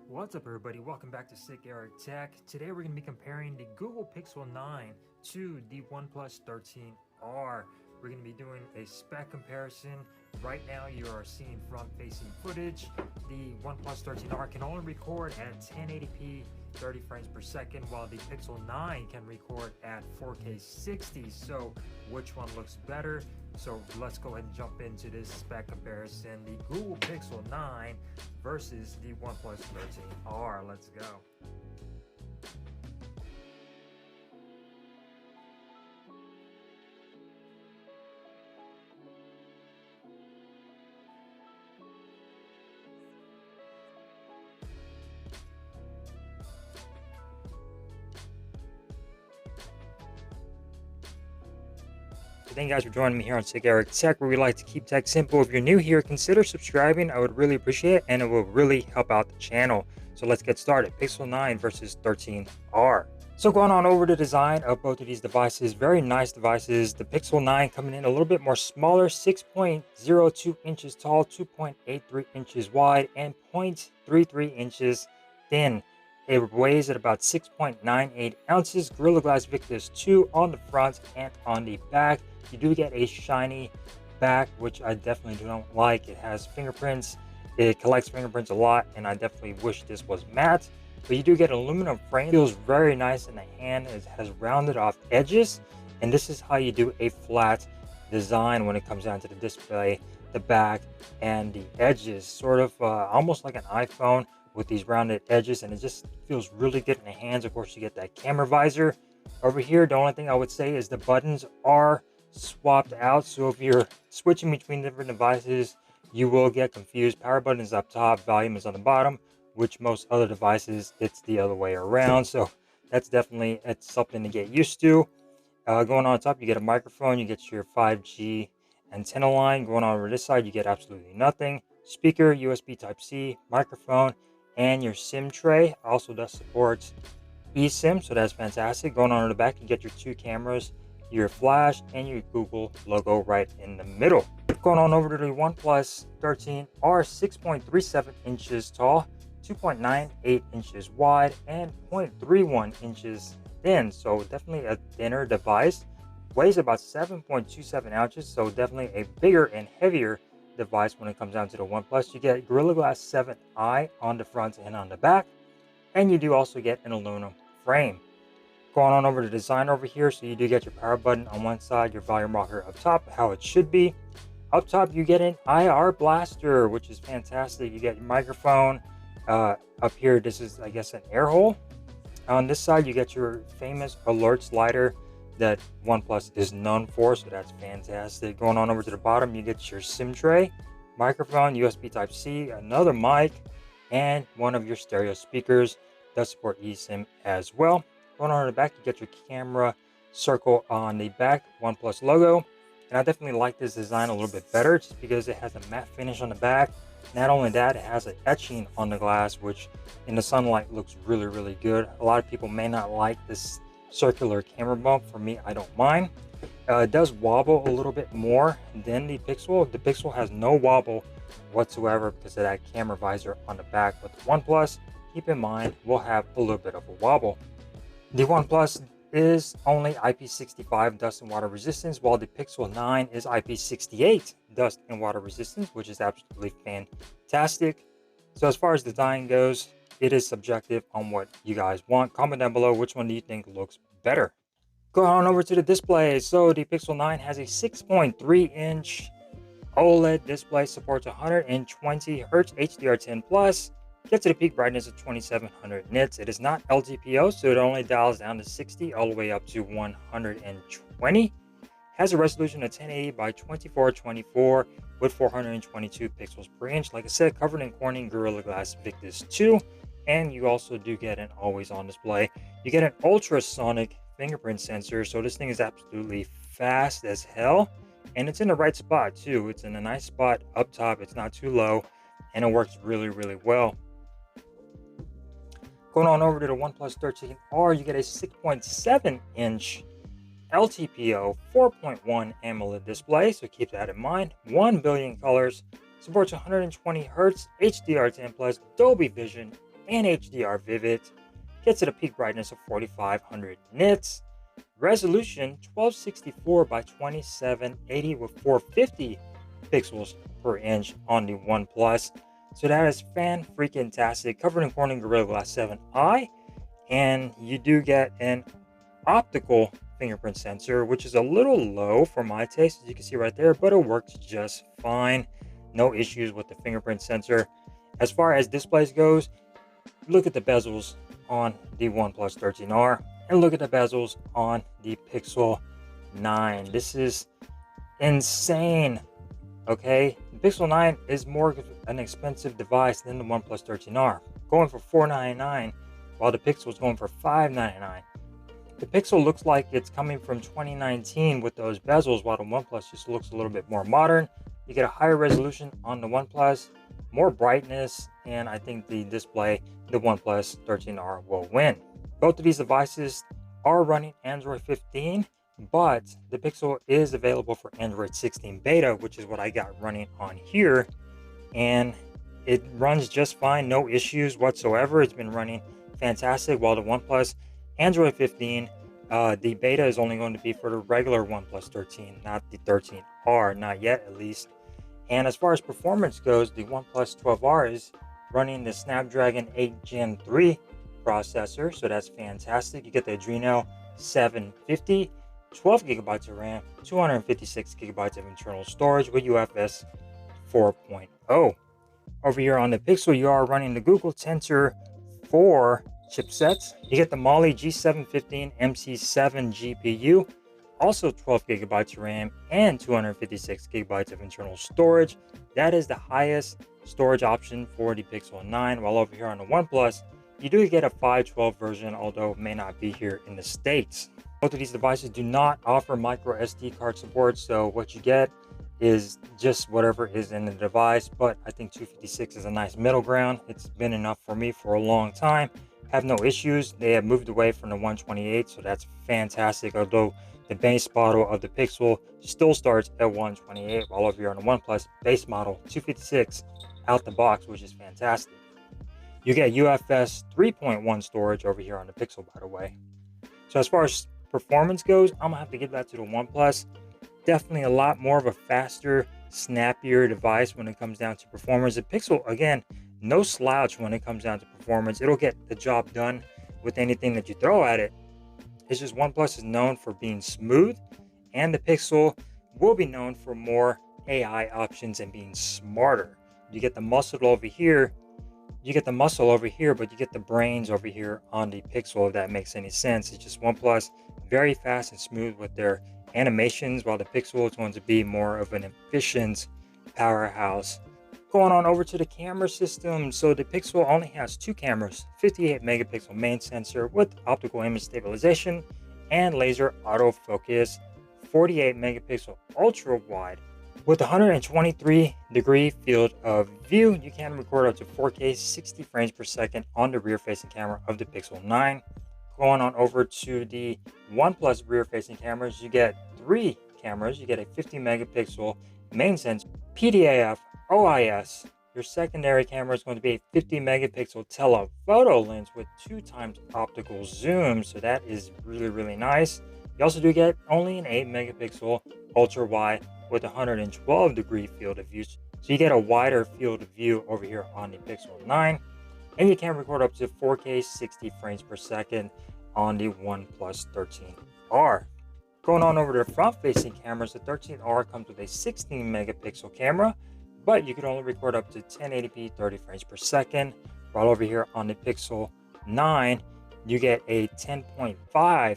What's up everybody, welcome back to Sick Eric Tech. Today we're going to be comparing the Google Pixel 9 to the OnePlus 13R. We're going to be doing a spec comparison. Right now you are seeing front-facing footage. The OnePlus 13R can only record at 1080p 30 frames per second, while the Pixel 9 can record at 4K 60. So which one looks better? So let's go ahead and jump into this spec comparison. The Google Pixel 9 versus the OnePlus 13R. Let's go. Thank you guys for joining me here on Sick Eric Tech, where we like to keep tech simple. If you're new here, consider subscribing. I would really appreciate it, and it will really help out the channel. So let's get started. Pixel 9 versus 13R. So going on over the design of both of these devices, very nice devices. The Pixel 9 coming in a little bit more smaller, 6.02 inches tall, 2.83 inches wide, and 0.33 inches thin. It weighs at about 6.98 ounces. Gorilla Glass Victus 2 on the front and on the back. You do get a shiny back, which I definitely do not like. It has fingerprints. It collects fingerprints a lot, and I definitely wish this was matte. But you do get an aluminum frame. It feels very nice in the hand. It has rounded off edges, and this is how you do a flat design when it comes down to the display, the back, and the edges. Sort of almost like an iPhone with these rounded edges, and it just feels really good in the hands. Of course, you get that camera visor. Over here, the only thing I would say is the buttons are swapped out, so if you're switching between different devices, you will get confused. Power button is up top, volume is on the bottom, which most other devices it's the other way around. So that's definitely something to get used to. Going on top, you get a microphone, you get your 5G antenna line. Going on over this side, you get absolutely nothing. Speaker, USB Type-C, microphone, and your SIM tray. Also does support eSIM, so that's fantastic. Going on the back, you get your two cameras, your flash, and your Google logo right in the middle. Going on over to the OnePlus 13R, 6.37 inches tall, 2.98 inches wide, and 0.31 inches thin. So definitely a thinner device. Weighs about 7.27 ounces, so definitely a bigger and heavier device when it comes down to the OnePlus. You get Gorilla Glass 7i on the front and on the back, and you do also get an aluminum frame. Going on over the design over here, so you do get your power button on one side, your volume rocker up top, how it should be. Up top, you get an IR blaster, which is fantastic. You get your microphone. Up here, this is, I guess, an air hole. On this side, you get your famous alert slider that OnePlus is known for, so that's fantastic. Going on over to the bottom, you get your SIM tray, microphone, USB Type-C, another mic, and one of your stereo speakers. Does support eSIM as well. Going on the back, you get your camera circle on the back, OnePlus logo. And I definitely like this design a little bit better just because it has a matte finish on the back. Not only that, it has an etching on the glass, which in the sunlight looks really, really good. A lot of people may not like this circular camera bump. For me, I don't mind. It does wobble a little bit more than the Pixel. The Pixel has no wobble whatsoever because of that camera visor on the back. But the OnePlus, keep in mind, will have a little bit of a wobble. The OnePlus is only IP65 dust and water resistance, while the Pixel 9 is IP68 dust and water resistance, which is absolutely fantastic. So as far as design goes, it is subjective on what you guys want. Comment down below which one do you think looks better. Go on over to the display. So the Pixel 9 has a 6.3-inch OLED display, supports 120 Hz HDR10 Plus. Gets to the peak brightness of 2700 nits. It is not LTPO, so it only dials down to 60 all the way up to 120. Has a resolution of 1080 by 2424 with 422 pixels per inch. Like I said, covered in Corning Gorilla Glass Victus 2, and you also do get an always-on display. You get an ultrasonic fingerprint sensor, so this thing is absolutely fast as hell, and it's in the right spot too. It's in a nice spot up top. It's not too low, and it works really, really well. Going on over to the OnePlus 13R, you get a 6.7-inch LTPO 4.1 AMOLED display, so keep that in mind. 1 billion colors, supports 120 Hz HDR10 Plus Dolby Vision and HDR vivid. Gets at a peak brightness of 4500 nits. Resolution 1264 by 2780 with 450 pixels per inch on the OnePlus. So that is fan-freaking-tastic, covered in Corning Gorilla Glass 7i, and you do get an optical fingerprint sensor, which is a little low for my taste, as you can see right there, but it works just fine. No issues with the fingerprint sensor. As far as displays goes, look at the bezels on the OnePlus 13R and look at the bezels on the Pixel 9. This is insane. Okay, the Pixel 9 is more of an expensive device than the OnePlus 13R, going for $499, while the Pixel is going for $599. The Pixel looks like it's coming from 2019 with those bezels, while the OnePlus just looks a little bit more modern. You get a higher resolution on the OnePlus, more brightness, and I think the display, the OnePlus 13R will win. Both of these devices are running Android 15, but the Pixel is available for Android 16 beta, which is what I got running on here, and it runs just fine, no issues whatsoever. It's been running fantastic, while the OnePlus Android 15, the beta is only going to be for the regular OnePlus 13, not the 13R, not yet at least. And as far as performance goes, the OnePlus 12R is running the Snapdragon 8 Gen 3 processor, so that's fantastic. You get the Adreno 750, 12 gigabytes of RAM, 256 gigabytes of internal storage with UFS 4.0. Over here on the Pixel, you are running the Google Tensor 4 chipsets. You get the Mali G715 MC7 GPU, also 12 gigabytes of RAM and 256 gigabytes of internal storage. That is the highest storage option for the Pixel 9, while over here on the OnePlus, you do get a 512 version, although it may not be here in the States. Both of these devices do not offer micro SD card support, so what you get is just whatever is in the device, but I think 256 is a nice middle ground. It's been enough for me for a long time. Have no issues. They have moved away from the 128, so that's fantastic, although the base model of the Pixel still starts at 128, while over here on the OnePlus, base model 256 out the box, which is fantastic. You get UFS 3.1 storage over here on the Pixel, by the way. So as far as performance goes, I'm gonna have to give that to the OnePlus. Definitely a lot more of a faster, snappier device when it comes down to performance. The Pixel, again, no slouch when it comes down to performance. It'll get the job done with anything that you throw at it. It's just OnePlus is known for being smooth, and the Pixel will be known for more AI options and being smarter. You get the muscle over here, but you get the brains over here on the Pixel, if that makes any sense. It's just OnePlus very fast and smooth with their animations, while the Pixel is going to be more of an efficient powerhouse. Going on over to the camera system, so the Pixel only has two cameras, 58 megapixel main sensor with optical image stabilization and laser autofocus, 48 megapixel ultra wide with 123 degree field of view. You can record up to 4K 60 frames per second on the rear facing camera of the Pixel 9. Going on over to the OnePlus rear facing cameras, you get three cameras. You get a 50 megapixel main sensor, PDAF, OIS. Your secondary camera is going to be a 50 megapixel telephoto lens with 2x optical zoom, so that is really nice. You also do get only an 8 megapixel ultra wide with 112 degree field of view, so you get a wider field of view over here on the Pixel 9, and you can record up to 4K 60 frames per second on the OnePlus 13R. Going on over to the front-facing cameras, the 13R comes with a 16 megapixel camera, but you can only record up to 1080p 30 frames per second, while over here on the Pixel 9, you get a 10.5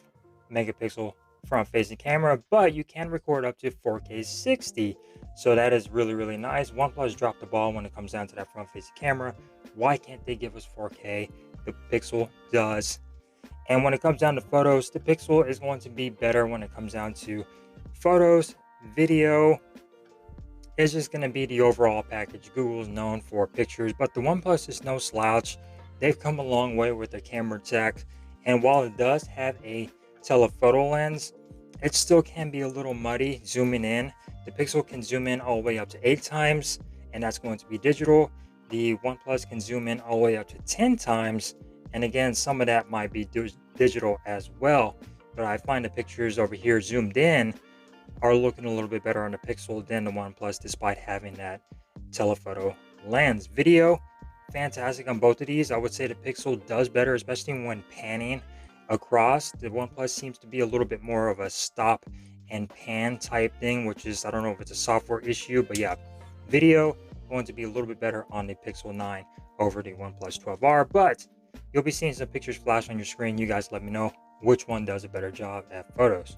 megapixel front-facing camera, but you can record up to 4K 60, so that is really nice. OnePlus dropped the ball when it comes down to that front-facing camera. Why can't they give us 4K? The Pixel does. And when it comes down to photos, the Pixel is going to be better when it comes down to photos, video. It's just going to be the overall package. Google is known for pictures, but the OnePlus is no slouch. They've come a long way with their camera tech, and while it does have a telephoto lens, it still can be a little muddy zooming in. The Pixel can zoom in all the way up to 8 times, and that's going to be digital. The OnePlus can zoom in all the way up to 10 times. And again, some of that might be digital as well. But I find the pictures over here zoomed in are looking a little bit better on the Pixel than the OnePlus, despite having that telephoto lens. Video, fantastic on both of these. I would say the Pixel does better, especially when panning across. The OnePlus seems to be a little bit more of a stop and pan type thing, which is, I don't know if it's a software issue, but yeah, video going to be a little bit better on the Pixel 9 over the OnePlus 12R, but you'll be seeing some pictures flash on your screen. You guys let me know which one does a better job at photos.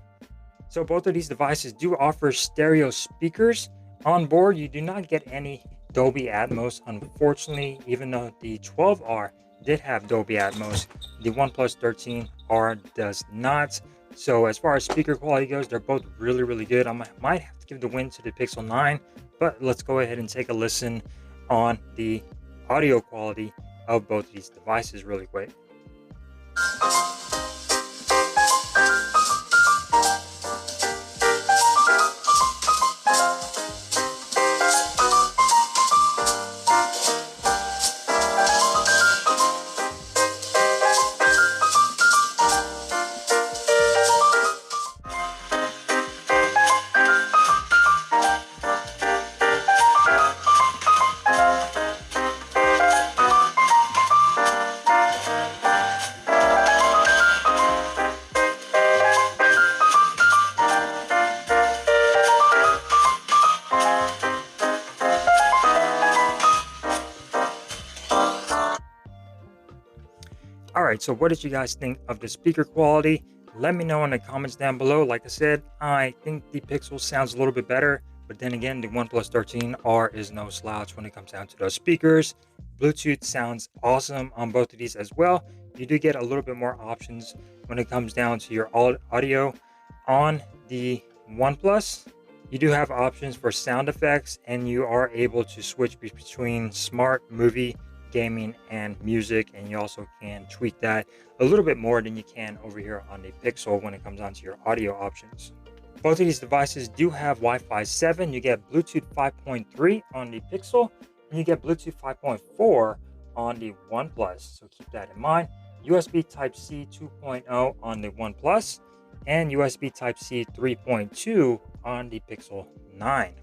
So both of these devices do offer stereo speakers on board. You do not get any Dolby Atmos, unfortunately, even though the 12R did have Dolby Atmos. The OnePlus 13R does not. So as far as speaker quality goes, they're both really, really good. I might have to give the win to the Pixel 9, but let's go ahead and take a listen on the audio quality of both of these devices really quick. All right, so what did you guys think of the speaker quality? Let me know in the comments down below. Like I said, I think the Pixel sounds a little bit better, but then again, the OnePlus 13R is no slouch when it comes down to those speakers. Bluetooth sounds awesome on both of these as well. You do get a little bit more options when it comes down to your audio on the OnePlus. You do have options for sound effects, and you are able to switch between smart, movie, gaming, and music, and you also can tweak that a little bit more than you can over here on the Pixel when it comes down to your audio options. Both of these devices do have Wi-Fi 7. You get Bluetooth 5.3 on the Pixel, and you get Bluetooth 5.4 on the OnePlus, so keep that in mind. USB Type-C 2.0 on the OnePlus, and USB Type-C 3.2 on the Pixel 9.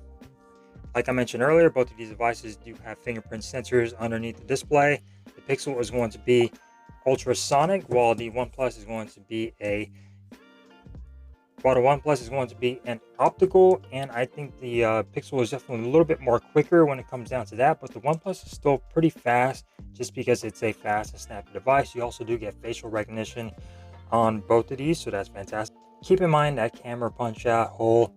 Like I mentioned earlier, both of these devices do have fingerprint sensors underneath the display. The Pixel is going to be ultrasonic, while the OnePlus is going to be an optical, and I think the Pixel is definitely a little bit more quicker when it comes down to that, but the OnePlus is still pretty fast just because it's a fast and snappy device. You also do get facial recognition on both of these, so that's fantastic. Keep in mind that camera punch out hole,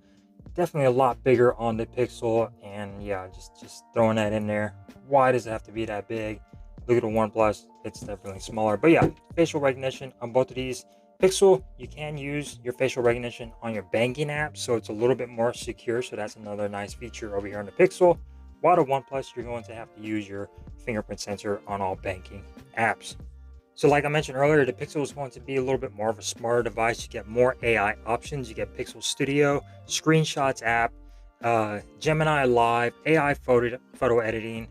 definitely a lot bigger on the Pixel, and yeah, just throwing that in there. Why does it have to be that big? Look at the OnePlus, it's definitely smaller. But yeah, facial recognition on both of these. Pixel, you can use your facial recognition on your banking app, so it's a little bit more secure, so that's another nice feature over here on the Pixel. While the OnePlus, you're going to have to use your fingerprint sensor on all banking apps. So like I mentioned earlier, the Pixel is going to be a little bit more of a smarter device. You get more AI options. You get Pixel Studio, Screenshots app, Gemini Live, AI photo editing,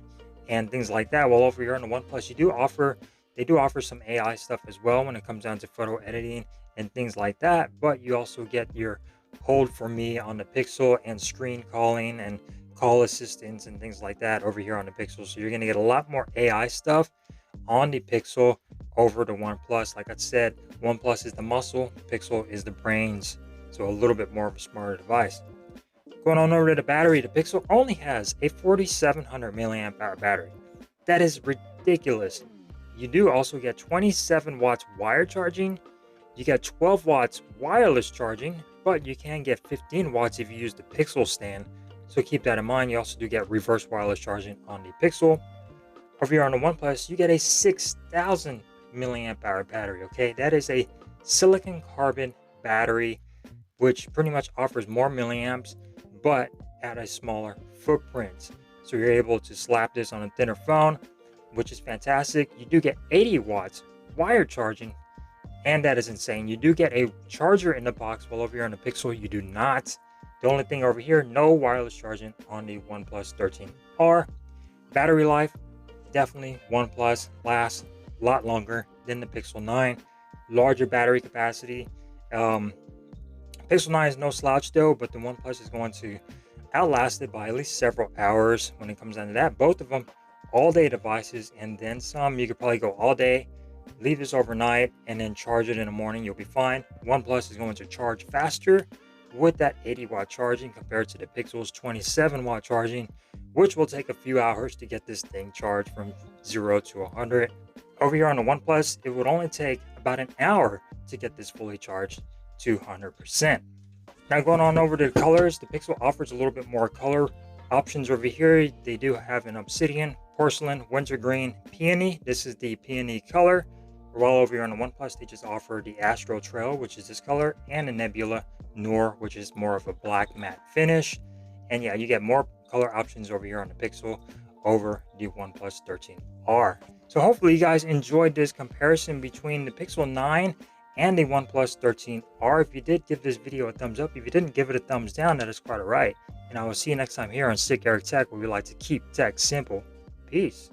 and things like that. While over here on the OnePlus, they do offer some AI stuff as well when it comes down to photo editing and things like that. But you also get your Hold for Me on the Pixel and screen calling and call assistance and things like that over here on the Pixel. So you're going to get a lot more AI stuff on the Pixel over the OnePlus. Like I said, OnePlus is the muscle, Pixel is the brains, so a little bit more of a smarter device. Going on over to the battery, the Pixel only has a 4700 milliamp hour battery. That is ridiculous. You do also get 27 watts wire charging. You get 12 watts wireless charging, but you can get 15 watts if you use the Pixel stand. So keep that in mind. You also do get reverse wireless charging on the Pixel. Over here on the OnePlus, you get a 6000 milliamp hour battery. Okay, that is a silicon carbon battery, which pretty much offers more milliamps, but at a smaller footprint. So you're able to slap this on a thinner phone, which is fantastic. You do get 80 watts wire charging, and that is insane. You do get a charger in the box, while over here on the Pixel, you do not. The only thing over here, no wireless charging on the OnePlus 13R. Battery life, definitely OnePlus lasts a lot longer than the Pixel 9. Larger battery capacity. Um, Pixel 9 is no slouch though, but the OnePlus is going to outlast it by at least several hours when it comes down to that. Both of them all day devices and then some. You could probably go all day, leave this overnight, and then charge it in the morning. You'll be fine. OnePlus is going to charge faster with that 80-watt charging compared to the Pixel's 27-watt charging, which will take a few hours to get this thing charged from 0 to 100. Over here on the OnePlus, it would only take about an hour to get this fully charged to 100%. Now going on over to colors, the Pixel offers a little bit more color options over here. They do have an obsidian, porcelain, wintergreen, peony. This is the peony color. While over here on the OnePlus, they just offer the Astro Trail, which is this color, and the Nebula Noir, which is more of a black matte finish. And yeah, you get more color options over here on the Pixel over the OnePlus 13R. So hopefully you guys enjoyed this comparison between the Pixel 9 and the OnePlus 13R. If you did, give this video a thumbs up. If you didn't, give it a thumbs down. That is quite all right. And I will see you next time here on Sick Eric Tech, where we like to keep tech simple. Peace.